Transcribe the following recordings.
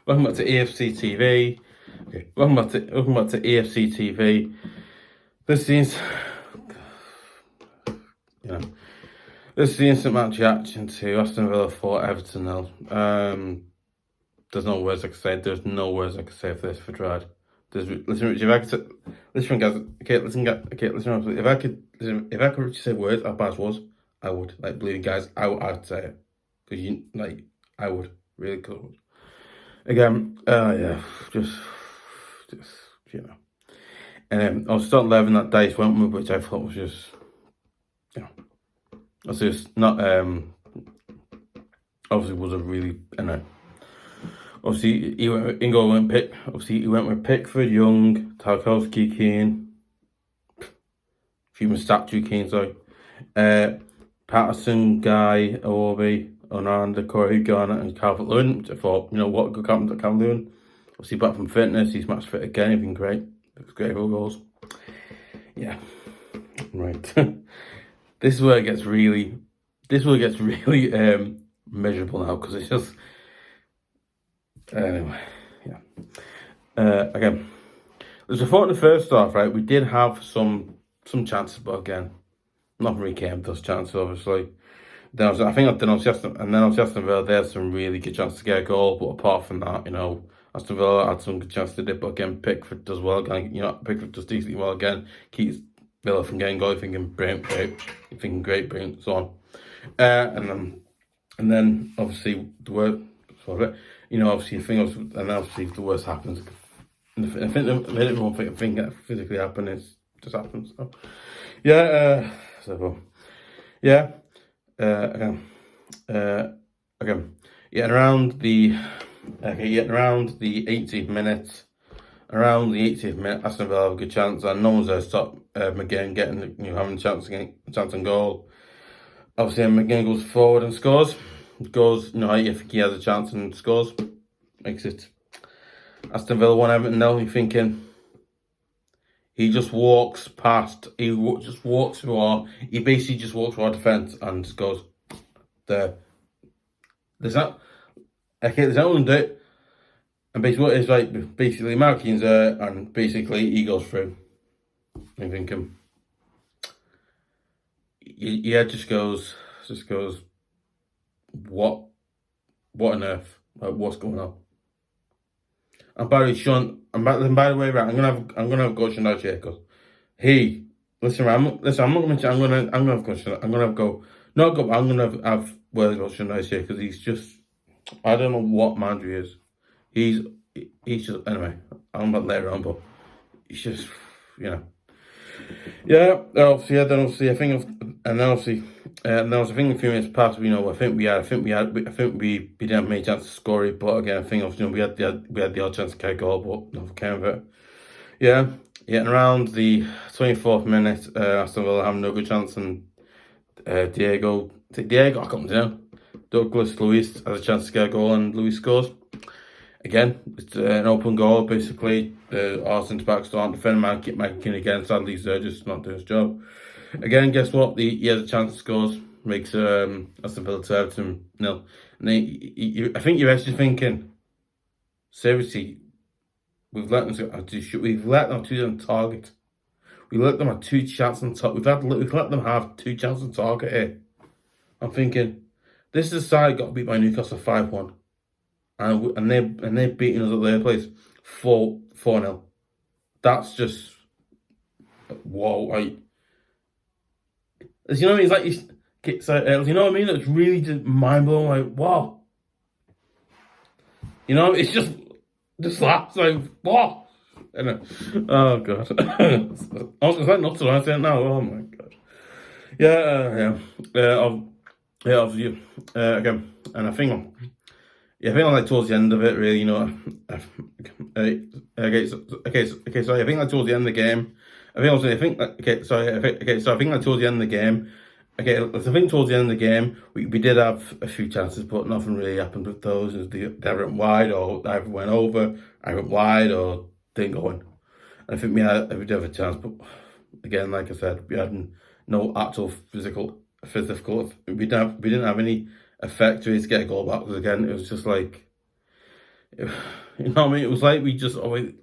Welcome back to EFC TV. Okay, welcome back to EFC TV. This is this is the instant match reaction to Aston Villa 4, Everton 0. There's no words I can say. There's no words I can say for this if I tried. Listen, guys. Okay, listen. If I could say words as bad as was, I would. Like, believe me, guys, I'd say it because I would really could. Again, yeah, just I was starting 11 that Dice went with, which I thought was just, it's just not, obviously was a really, obviously he went with Pickford, Young, Tarkowski, Keane, human statue Keane, sorry, Patterson, Gueye, Iwobi, Onana, Doucoure, Garner, and Calvert, which I thought, what good happened to Calvert. Obviously back from fitness, he's match fit again, he's been great. Looks great for goals. Yeah. Right. This is where it gets really miserable now, because it's just anyway, yeah. Again, there's a thought in the first half, right? We did have some chances, but again, nothing really came to those chances, obviously. Then Aston Villa, they had some really good chances to get a goal, but apart from that, Aston Villa had some good chances to do, but again, Pickford does well. Pickford does decently well again. Keeps Villa from getting goal. Thinking brilliant, so on. And then obviously the worst, obviously the worst happens. I think everyone think that physically happen, it just happens. So yeah, around the 80th minute, Aston Villa have a good chance, and no one's there to stop mcginn having a chance on goal. Obviously, mcginn goes forward and scores. If he has a chance and scores, makes it Aston Villa 1, Everton 0. You're thinking, he just walks past, he basically just walks through our defence and just goes there. There's no one do it. And basically what it's like, basically Martinez there, and basically he goes through. I'm thinking, just goes, what on earth? Like, what's going on? And by the way, right, I'm gonna have a go Sean here, because I'm gonna have words about Sean here, because he's just, I don't know what man he is. He's just, anyway, I'm not later on, but he's just, yeah. Obviously, I think a few minutes past, we didn't have many chances to score it, but again, I think we had the odd chance to get a goal, but not came of it. And around the 24th minute, Aston Villa having no good chance, and Diego, I can't know. Luiz has a chance to get a goal, and Luiz scores. Again, it's an open goal, basically. Our centre-backs aren't defending mcginn again. Sadly, he's just not doing his job. Again, guess what? He has a chance to score. Makes Aston Villa to Everton 0. And I think you're actually thinking, seriously, we've let them on target. We let them have 2 chances on target. We've let them have 2 chances on target here. I'm thinking, this is a side got beat by Newcastle 5-1. And they're beating us at their place 4-0. That's just, whoa! It's like it's really just mind blowing. Like, wow! It's just laughs like, what? Oh god! I was like not to say it now. Oh my god! Obviously, again, and I think like towards the end of it, really, so I think like towards the end of the game, towards the end of the game, we did have a few chances, but nothing really happened with those. They either went wide, or either went over, either went wide, or didn't go in. And I think we did have a chance, but again, like I said, we had no actual physical. We didn't have any effect to get a goal back, because again, it was just like, You know what I mean? It was like we just always.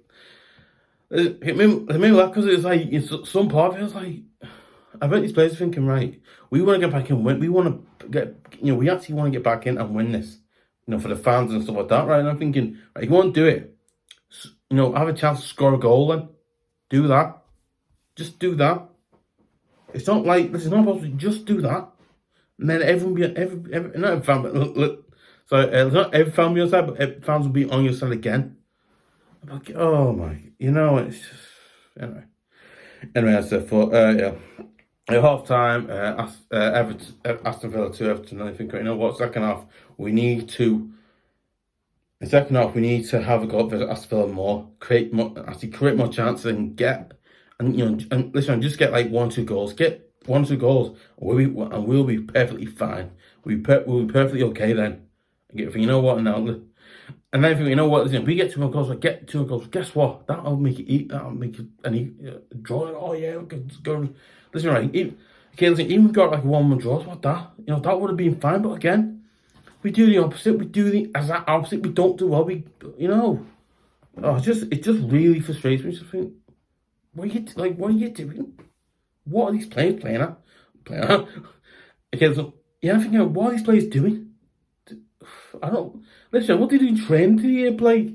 It made me laugh because it was like some part of it was like, I bet these players are thinking, right, we want to get back in, win. We want to get, we actually want to get back in and win this, for the fans and stuff like that, right? And I'm thinking, right, you want to do it, have a chance to score a goal, then do that. Just do that. It's not like this is not possible. Just do that, and then everyone be not every fan, but not every fan be on your side, but fans will be on your side again. I'm like, oh my, it's just anyway. As I thought, yeah. At half time, Aston Villa 2 Everton. And I think, second half we need to have a go at Aston Villa more, create more chances and listen, just get like 1-2 goals. Get 1-2 goals, and we'll be perfectly fine. We'll be perfectly okay then. And then I think, listen, if we get 2 more goals, guess what? That'll make it draw. Oh yeah, we can go. Listen, right, even got like a 1-1 draw, what that? That would have been fine, but again, we do the opposite. We do the exact opposite. We don't do well. It just really frustrates me. Just think, what are you doing? What are these players playing at? Okay, so I'm thinking, what are these players doing? I don't listen. What did you train to play?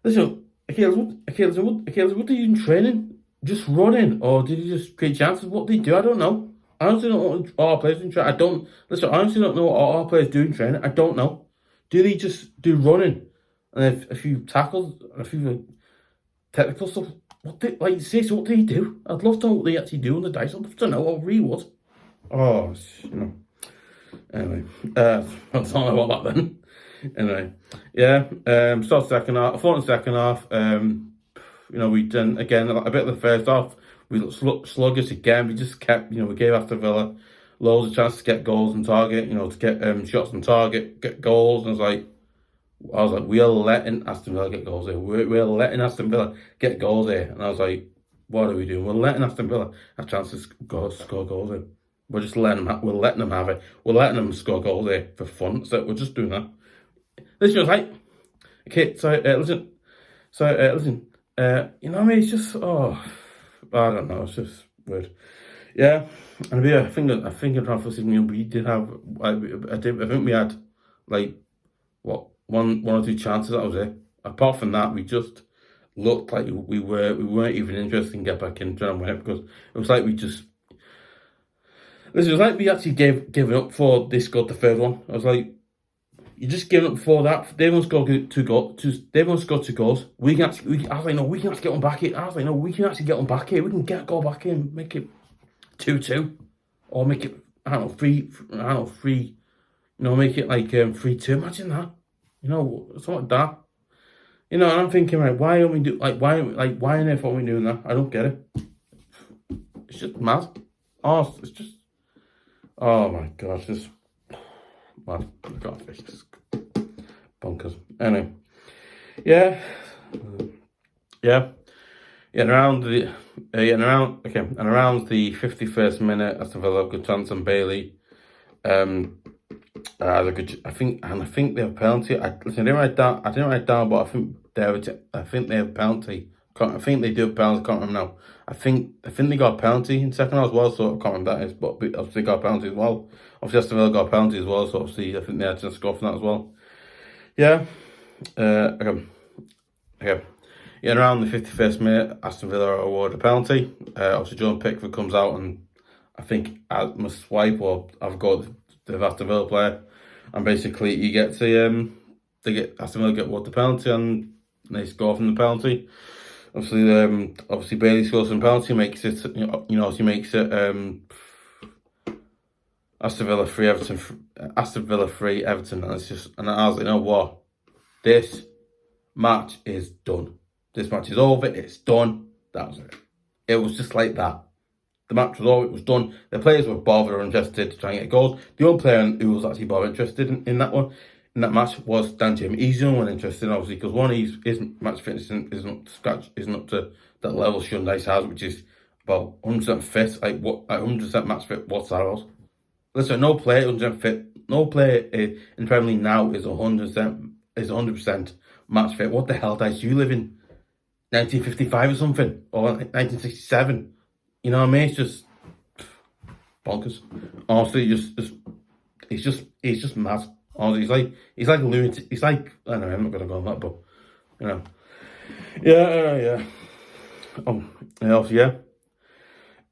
Listen, what did you in training? Just running, or did you just create chances? What did you do? I don't know. I honestly don't know what our players in training. I honestly don't know what our players do in training. I don't know. Do they just do running and a few tackles and a few technical stuff? What did they do? I'd love to know what they actually do on the dice. I'd love to know what really was. Oh, Anyway, that's all about that then. Anyway, yeah. Start second half. I thought in the second half, we done again a bit of the first half. We looked sluggish again. We just kept, we gave Aston Villa loads of chances to get goals on target. To get shots on target, get goals. And I was like, we are letting Aston Villa get goals here. We're letting Aston Villa get goals here. And I was like, what are we doing? We're letting Aston Villa have chances to score goals here. We're just letting them. We're letting them have it. We're letting them score goals there for fun. So we're just doing that. Listen, I was like, okay. So listen. What I mean? It's just I don't know. It's just weird. Yeah, and I think in half the season we did have. I think we had like one or 2 chances. That was it. Apart from that, we just looked like we weren't even interested in get back in trying to win it, because it was like we just. Listen, it was like we actually gave up for they scored the third one. I was like, you just giving up for that. They won't score 2 goals. They won't score 2 goals. I was like, no, we can actually get on back here. I was like, no, we can actually get on back here. We can get a goal back in, make it 2-2, or make it 3. Make it like 3-2. Imagine that. Something like that. And I'm thinking, right, why aren't we do why on earth aren't we doing that? I don't get it. It's just mad. Oh, it's just. Oh my gosh, this man, God, it's just bonkers. Anyway, yeah. And around the 51st minute, Aston Villa good chance on Bailey. Had a good. I think they have a penalty. I didn't write down, but I think they have a penalty. I think they do have a penalty. I can't remember now. I think they got a penalty in second half as well, so I can't remember that is, but obviously they got a penalty as well. Obviously Aston Villa got a penalty as well, so obviously I think they had to score from that as well. Yeah. Okay. Yeah, around the 51st minute, Aston Villa are awarded a penalty. Obviously John Pickford comes out and I think I must swipe or I've got the Aston Villa player, and basically he gets Aston Villa get awarded the penalty and they score from the penalty. Obviously, Bailey scores some penalty, makes it. He makes it. Aston Villa 3, Everton, and it's just. And I was like, what? This match is done. This match is over. It's done. That was it. It was just like that. The match was over. It was done. The players were bothered or interested to try and get goals. The only player who was actually bothered interested in that one. In that match was danjuma. He's the only one interested, obviously, because his match fitness isn't up to that level Sean Dice has, which is about 100% fit, 100% match fit. What's that else? Listen, no player 100% fit. No player in Premier League now is 100% is 100% match fit. What the hell does you live in 1955 or something, or 1967? You know what I mean? It's just bonkers. Honestly, he's just mad. Honestly, he's like lewin. He's like, I don't know. I'm not gonna go on that, but you know, yeah.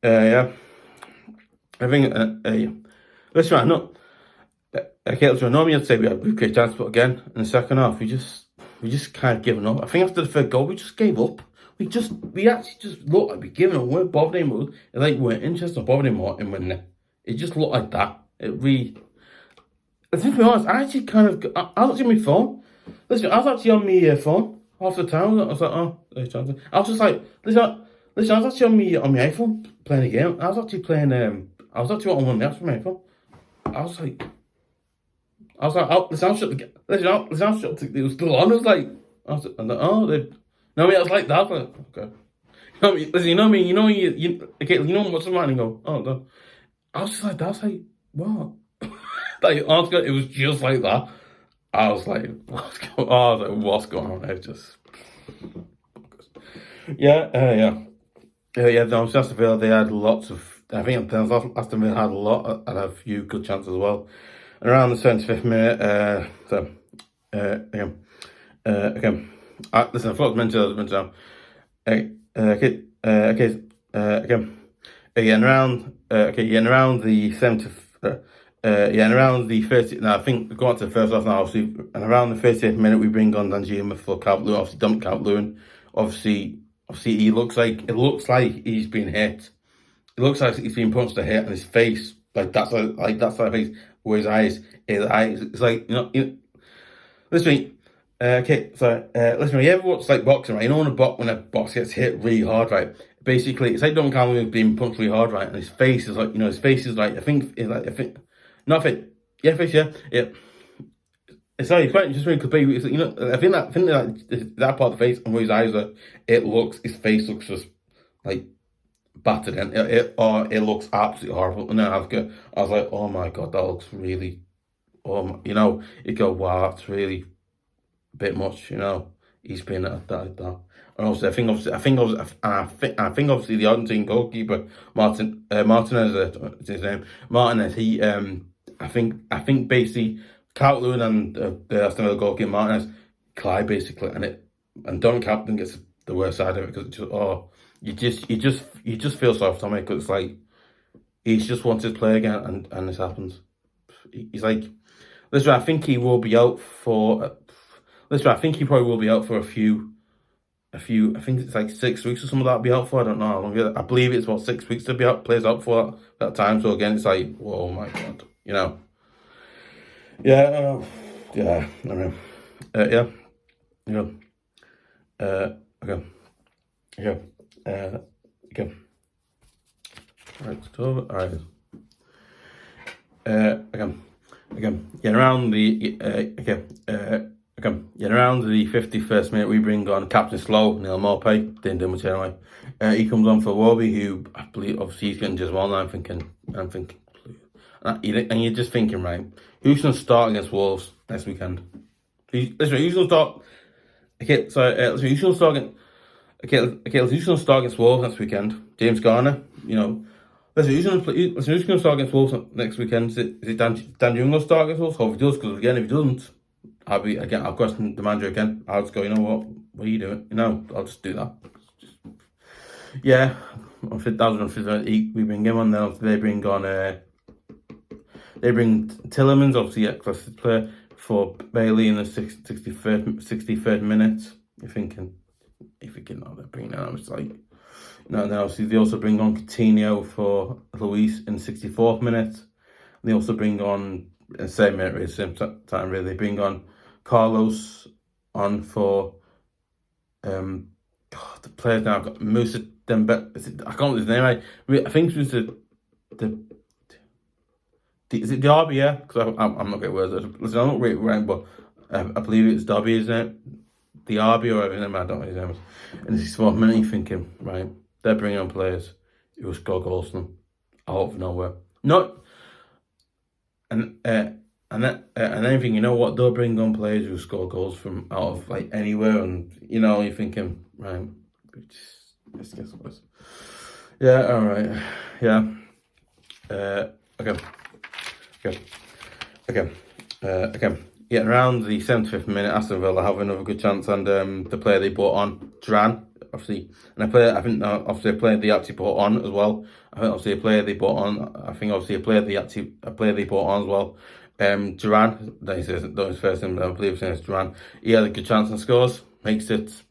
Yeah. I think listen, I'm not. Okay, listen, normally I'd say we've created chance, but again in the second half we just kind of given up. I think after the third goal we just gave up. We actually just looked like we given up. We weren't bothered anymore. Like we weren't interested or bothered anymore in winning it. It just looked like that. To be honest, I actually kind of I was actually on my phone. Listen, I was actually on my phone half the time. I was like, oh, there's chance. I was just like, listen, I was actually on my iPhone playing a game. I was actually playing. I was actually on one of the apps from my iPhone. I was like, oh, the sound shut. The sound shut. It was still on. I was like, oh, no, I mean, I was like that. Like, okay. You know what I mean? Listen, you know what I mean? You know you know what's the matter and go, oh no. I was just like that. I was like, what? Like, honestly, it was just like that. I was like, what's going on? It just, yeah. No, Aston Villa, they had lots of. I think Aston Villa had a few good chances as well. And around the 75th minute, listen, I forgot to mention that. Around the 70th. And around the 30th, now I think we're going to the first half now, obviously, and around the 30th minute we bring on danjuma for Calvert, obviously dump Calvert. Obviously it looks like he's been hit. It looks like he's been punched a hit, and his face, that's like face, where his eyes, it's like, you know listen, listen, you ever watch like boxing, right? You know when a box gets hit really hard, right? Basically, it's like Don Calvert being punched really hard, right? And his face is like, I think, face, yeah. It's like, it's quite interesting because, you know, I think that part of the face and where his eyes are, his face looks just like battered, and it looks absolutely horrible. And then I was like, oh my god, that looks really, you know, you go, wow, that's really a bit much, you know. He's been at that. And also, I think obviously the Argentine goalkeeper Martinez, is his name. Martinez. He, I think basically Calvert and the Aston Villa goalkeeper Martinez collide basically, and Don Captain gets the worst side of it because you just feel sorry for Tommy because it's like he's just wanted to play again, and this happens. He's like, listen, I think he will be out for. Listen, I think he probably will be out for a few. I think it's like 6 weeks or something that'll be out for. I don't know how long. I believe it's about 6 weeks to be out. Plays out for that time. So again, it's like, oh my god, you know. Yeah. I mean, yeah. Okay. Yeah. Okay. Right. So, all right. Again. Yeah. Around the around the 51st minute, we bring on Captain Slow, maupay. Didn't do much anyway. He comes on for Iwobi, who I believe obviously he's getting just well now. I'm thinking, and you're just thinking, right? Who's going to start against Wolves next weekend? Who's going to start? Who's going to start against Wolves next weekend? James Garner, you know. Who's going to start against Wolves next weekend? Is it danjuma going to start against Wolves? Hope he does, because again, if he doesn't, I'll question the manager again. I'll just go, you know what are you doing? You know, I'll just do that. Yeah, on 5,000 we bring him on now. They bring Tielemans, obviously, class player, for Bailey in the 63rd minute. You're thinking, oh, they're bringing him. It's like, no. And then obviously they also bring on Coutinho for Luiz in the 64th minute. And they also bring on, in the same minute, really, same time, really. They bring on Carlos on for the players now. I've got Musa Dembele. I can't remember his name. I think it was is it Derby? Yeah, because I'm not great with words. Listen, I'm not great right, but I believe it's Derby, isn't it? The RB or everything. I don't know his name. And this is 4th minute. You're thinking, right? They're bringing on players who will score goals from out of nowhere. And and then you know what, they'll bring on players who score goals from out of like anywhere, and you know, you're thinking, right, let's get some this. Yeah, all right, yeah, okay, okay, okay, okay. Yeah, around the 75th minute, Aston Villa have another good chance, and the player they brought on, Duran, obviously, and I think obviously a player they actually brought on as well. I think obviously a player they brought on. I think obviously a player they brought on as well. Duran, that is his first name, I believe his name is Duran. He had a good chance and scores. Makes it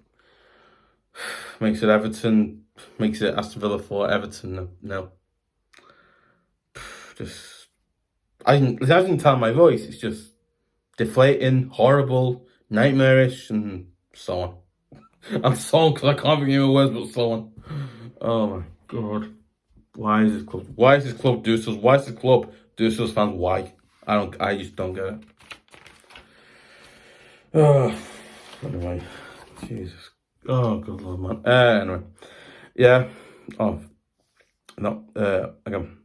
Everton, makes it Aston Villa 4, Everton no. Just I can tell my voice. It's just deflating, horrible, nightmarish, and so on. I'm so on because I can't think of words, but so on. Oh my god. Why is this club do this? Why is this club do this fans? Why? I just don't get it. Oh, anyway. Jesus. Oh, good lord, man. Anyway. Yeah. Oh. No. Again.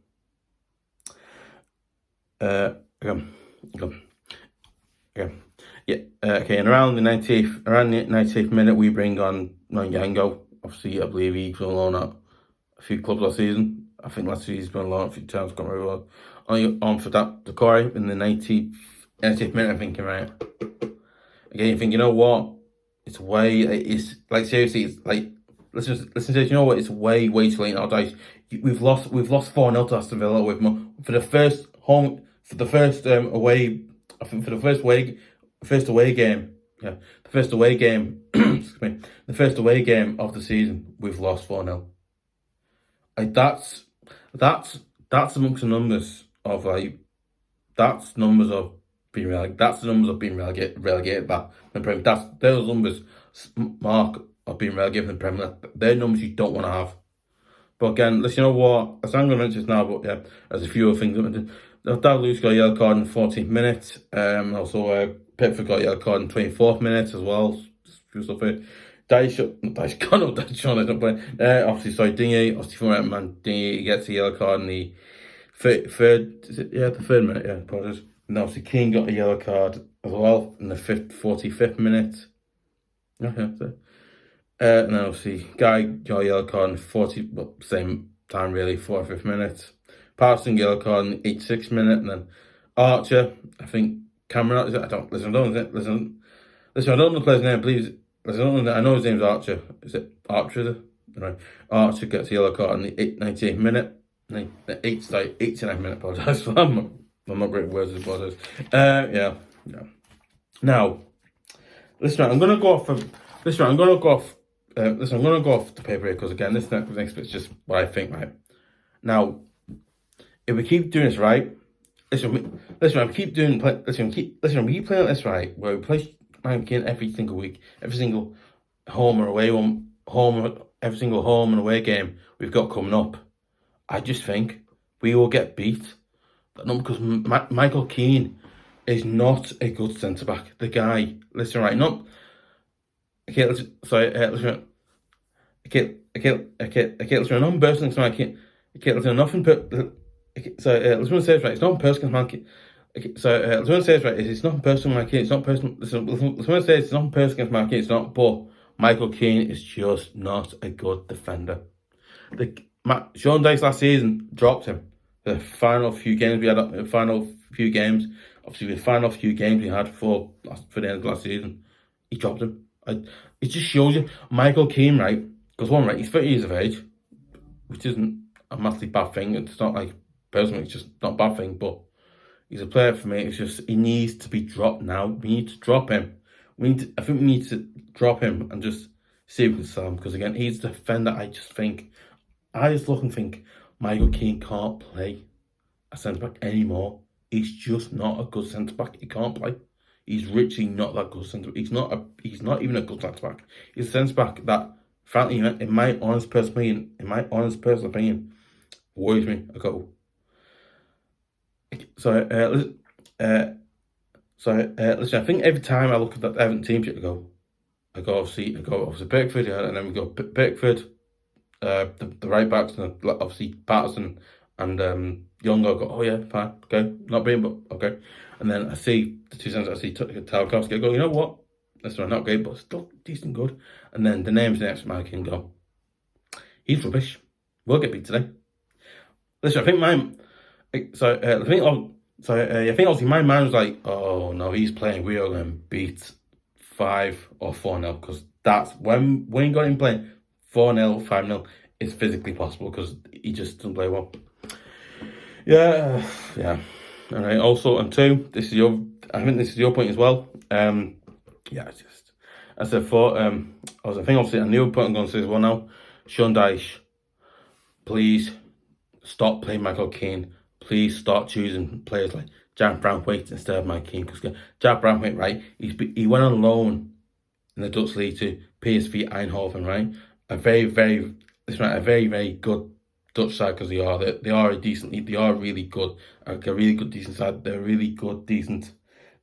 Yeah. Okay. And around the 90th minute, we bring on Nyango. Obviously, I believe he's been on at a few clubs last season. I think last season he's been on a few times. Got very well. On for that Doucoure in the 90th minute. I'm thinking, right. Again, you think, you know what? It's way. It's like seriously. It's like listen to this. You know what? It's way too late now, guys. We've lost 4-0 to Aston Villa for the first home. For the first away, I think for the first away game, yeah, the first away game, excuse me, the first away game of the season, we've lost 4-0. Like that's amongst the numbers of like, that's numbers of being relegated back in the Premier. That's those numbers, mark of being relegated in the Premier. They're numbers you don't want to have. But again, you know what? I'm going to mention this now, but yeah, there's a few other things. Luiz got a yellow card in the 14th minute. Also, Pickford got a yellow card in the 24th minute as well. Just a few stuff here. Digne, obviously from man, Digne gets a yellow card in the the third minute, yeah, apologies. And obviously Keane got a yellow card as well in the 45th minute. And then obviously Gueye got a yellow card in same time really, 45th minute. Patterson yellow card in the 86th minute, and then Archer, I think Cameron. I don't know the player's name. Please, I know his name's Archer. Is it Archer? Right. Archer gets a yellow card in the 98th minute. The 89th minute. Apologise. I'm not great with words. Apologise. Yeah. Now, listen. I'm gonna go off the paper here because again, this next bit's just what I think. Right now. If we keep doing this right, we keep playing this right, where we play mcginn every single week, every single home and away game we've got coming up, I just think we will get beat. Because Michael Keane is not a good centre back. The guy, listen, right, not okay. Listen, sorry, listen. Okay, listen. I'm personally, so I can't. Okay, listen, nothing. So let's want to say this right. It's not personal, man. Okay, so let's want to say this right. It's not personal, man. It's not personal. Listen, let's want to say it's not personal, man. It's not. But Michael Keane is just not a good defender. Sean Dyche last season dropped him. The final few games we had. Obviously, the final few games we had for the end of last season, he dropped him. It just shows you Michael Keane, right? Because one, right, he's 30 years of age, which isn't a massively bad thing. It's not like. Personally, it's just not a bad thing, but he's a player for me. It's just he needs to be dropped now. We need to drop him. I think we need to drop him and just see if we can sell him. Because again, he's the defender. I just look and think Michael Keane can't play a centre back anymore. He's just not a good centre back. He can't play. He's literally not that good centre back. He's not even a good centre back. He's a centre back that, frankly, in my honest personal opinion, worries me a goal. Listen, I think every time I look at that Everton team sheet, I go obviously Pickford, yeah, and then we go Pickford, the right backs, and obviously Patterson and Young. I go, oh yeah, fine, okay, not brilliant, but okay. And then I see the 2 cents, I see Tarkowski, I go, you know what? That's not great, but still decent good. And then the names next to mcginn go, he's rubbish. We'll get beat today. Listen, I think I think obviously my mind was like, oh no, he's playing, we are going to beat 5 or 4-0, because that's when you got him playing 4-0, 5-0, it's physically possible because he just doesn't play well. Yeah. All right. Also, and 2, I think this is your point as well. It's just, I said 4. I think obviously a new point I'm going to say as well now. Sean Dyche, please stop playing Michael Keane. Please start choosing players like Jack Branthwaite instead of Mike Keane, because Jack Branthwaite, right? He went on loan in the Dutch league to PSV Eindhoven, right? A very, very good Dutch side, because they are really good, like a really good decent side. They're really good decent.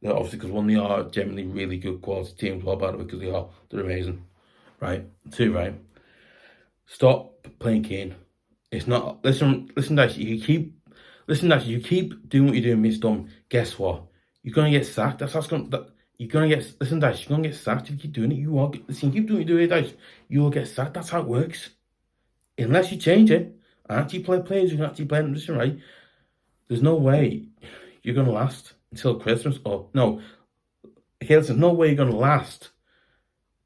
They're obviously, because one, they are generally really good quality teams, well, by the way, because they're amazing, right? 2, right? Stop playing Keane. It's not. Listen, Dash. You keep doing what you're doing, Miss Dumb. Guess what? You're gonna get sacked. You're gonna get. Listen, Dash. You're gonna get sacked if you keep doing it. Listen. Keep doing what you're doing, Dash. You will get sacked. That's how it works. Unless you change it and actually play players who can actually play in position, right? There's no way you're gonna last until Christmas. Or no. Okay, there's no way you're gonna last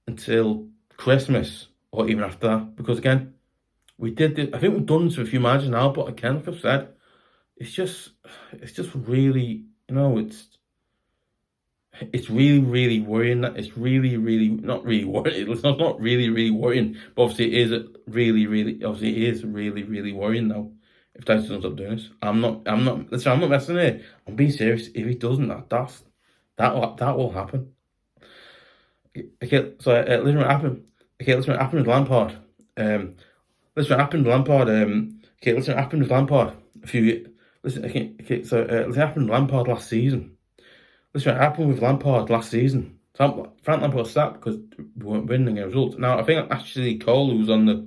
until Christmas or even after that, because again, we did this. I think we've done this with a few matches now, but again, like I've said, it's just really, it's really worrying. That it's really not really worrying. It's not really worrying, but obviously it is really worrying now. If Tyson ends up doing this, I'm not messing it. I'm being serious. If he doesn't, that will happen. Okay, so listen, what happened? Okay, listen, what happened with Lampard. Listen, what happened with Lampard. Listen, what happened with Lampard a few. Listen, so listen, what happened with Lampard last season. Listen, what happened with Lampard last season. So Frank Lampard was sacked because we weren't winning a result. Now I think actually Cole, who was on the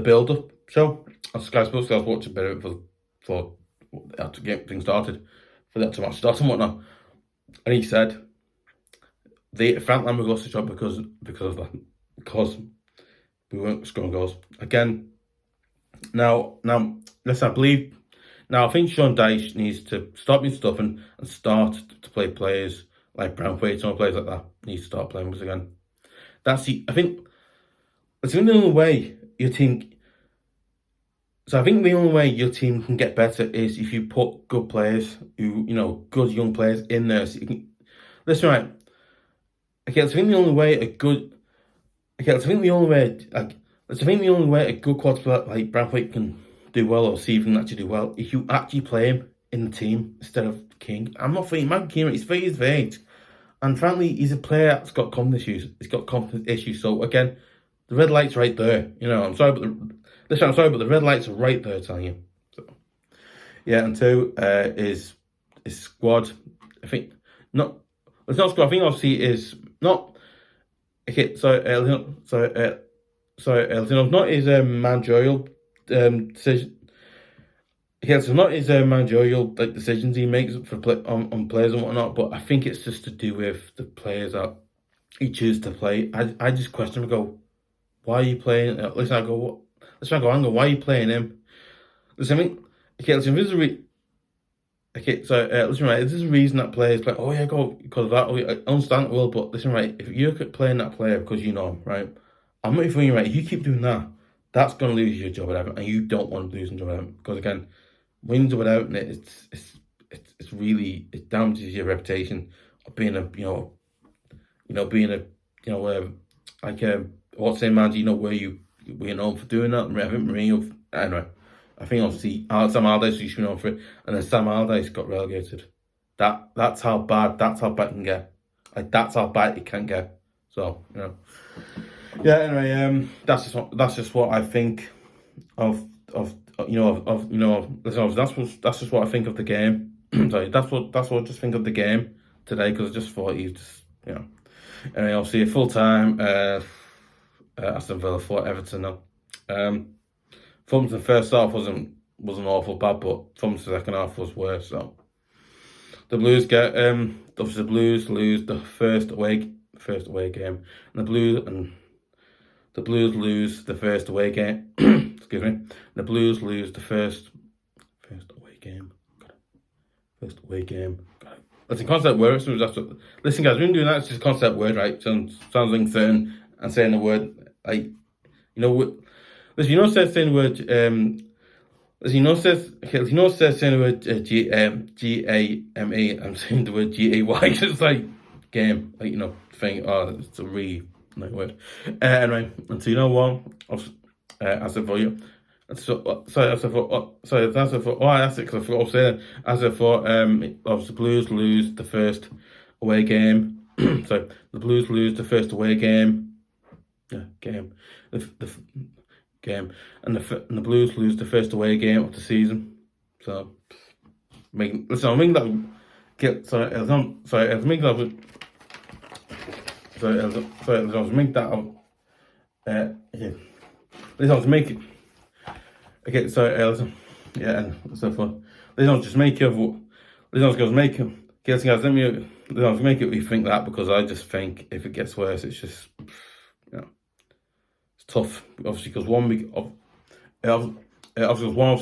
build-up show on Sky Sports, I was watching a bit of it for to get things started, for that to match start and whatnot, and he said Frank Lampard lost the job because of that, because we weren't scoring goals again. Now, listen, I think Sean Dyche needs to stop being stubborn and start to play players like Branthwaite and players like that. Needs to start playing us again. I think the only way your team. So I think the only way your team can get better is if you put good players, good young players in there. So you can listen, right. Okay, I think the only way a good quality player like Branthwaite can do well, or see if he can actually do well, if you actually play him in the team instead of King. I'm not saying Mike Keane, he's of age, and frankly, he's a player that's got confidence issues. He's got confidence issues. So again, the red light's right there. I'm sorry, but the red lights are right there telling you. So, yeah, and 2 is squad. I think not. It's not squad. I think obviously is not. Okay, so not his managerial decision. Okay, so not his managerial decisions he makes on players and whatnot, but I think it's just to do with the players that he chooses to play. I just question him. Go, why are you playing? Listen, I go, why are you playing him? Listen, I mean, okay, listen, this is listen, right, this is the reason that players play, oh yeah, go, because of that, I understand it well, but listen, right, if you're playing that player because you know him, right, I'm not even right, if you keep doing that, that's going to lose your job at Everton, and you don't want to lose your job at Everton, because again, wins without it, it's really, it damages your reputation of being what's saying, man, where you're known for doing that, and I think Mourinho, anyway, I think obviously Sam Allardyce used to be known for it, and then Sam Allardyce got relegated. That's how bad it can get. That's how bad it can get. So yeah. Anyway, that's just what I think of. Listen, that's just what I think of the game. Sorry, that's what I just think of the game today, because I just thought Anyway, I'll see you full time. Aston Villa 4 Everton now. Thought the first half wasn't wasn't awful bad, but from the second half was worse. So the Blues get obviously the Blues lose the first away game, and the Blues lose the first away game. Excuse me. The Blues lose the first away game. First away game. Listen, concept word. Listen, guys, when doing that, it's just a concept word, right? Sounds like certain and saying the word like, you know, listen, you know, says saying the word listen, you know, says saying the word GAME. I'm saying the word GAY. It's like game, like, you know, thing. Oh, it's a really nice word. Anyway, and so you know what? As a for you. So, sorry, as for that's it for. Oh, that's it. Because I forgot to say that. As for obviously, the Blues lose the first away game. So the Blues lose the first away game. Yeah, game. The game, and the Blues lose the first away game of the season. So, listen, I think that. Sorry, I was making that. Sorry, I was making that. Okay. Listen, I was making. Okay, sorry, listen. Yeah, and so forth. Listen, I was just making. Listen, I was making. Okay, listen, guys, let me. Listen, I was making we think that, because I just think if it gets worse, it's just, you know, it's tough. Obviously, because obviously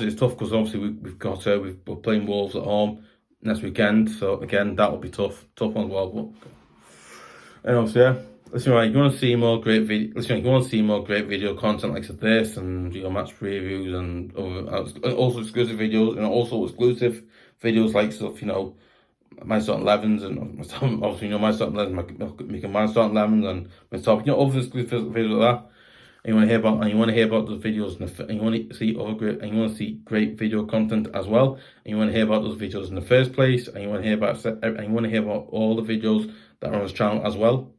it's tough because obviously we're playing Wolves at home next weekend, so again that will be tough one as well. But and obviously, yeah. Listen, right, you want to see more great video content like this, and, you know, match previews and also exclusive videos, and also exclusive videos like stuff, you know, my starting 11s, and obviously, you know, my starting 11s, making my starting 11s, and my top, you know, other exclusive videos like that. And you want to hear about those videos, and you want to see great video content as well, and you want to hear about those videos in the first place, and you want to hear about all the videos that are on this channel as well.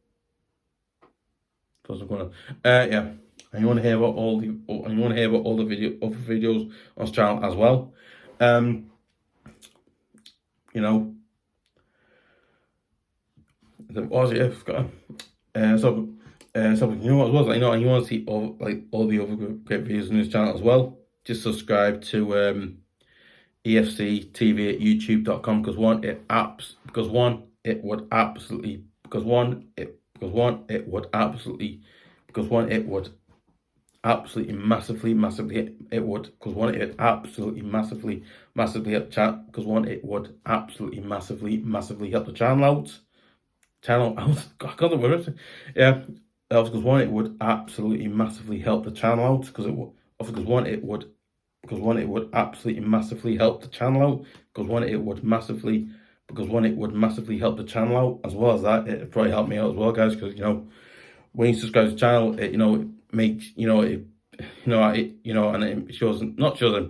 Yeah, and you want to hear about all the other videos on this channel as well. You know, so you know what as well, like, you know, and you want to see all the other great videos on this channel as well. Just subscribe to EFC TV at youtube.com, because it would absolutely massively help the channel out. God, I can't remember. Yeah, because one, it would absolutely massively help the channel out, because it would absolutely massively help the channel out, because one, it would massively help the channel out. As well as that, it'd probably help me out as well, guys, because, you know, when you subscribe to the channel, it, you know, it makes, you know, and it shows, not shows,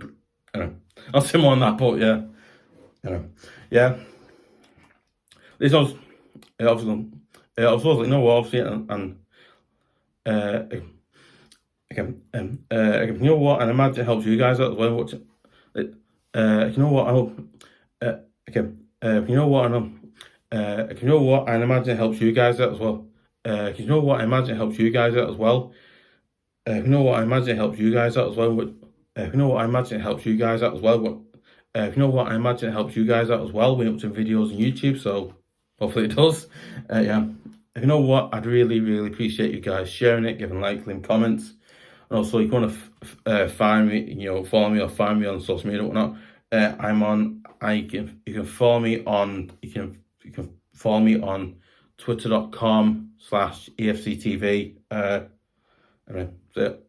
you know, I'll say more on that, but yeah, you know, yeah. This was, obviously, you know what, obviously, you know what, and I imagine it helps you guys out as well. Watching, you know what, I hope, you know what, and imagine it helps you guys out as well. You know what, I imagine it helps you guys out as well. You know what, I imagine it helps you guys out as well. You know what, I imagine it helps you guys out as well. You know what, I imagine it helps you guys out as well when you're up to videos on YouTube. So hopefully it does. Yeah. You know what, I'd really appreciate you guys sharing it, giving likes, leaving comments. And also, you want to find me, you know, follow me or find me on social media and whatnot. You can follow me on twitter.com/EFCTV. Anyway, that's it.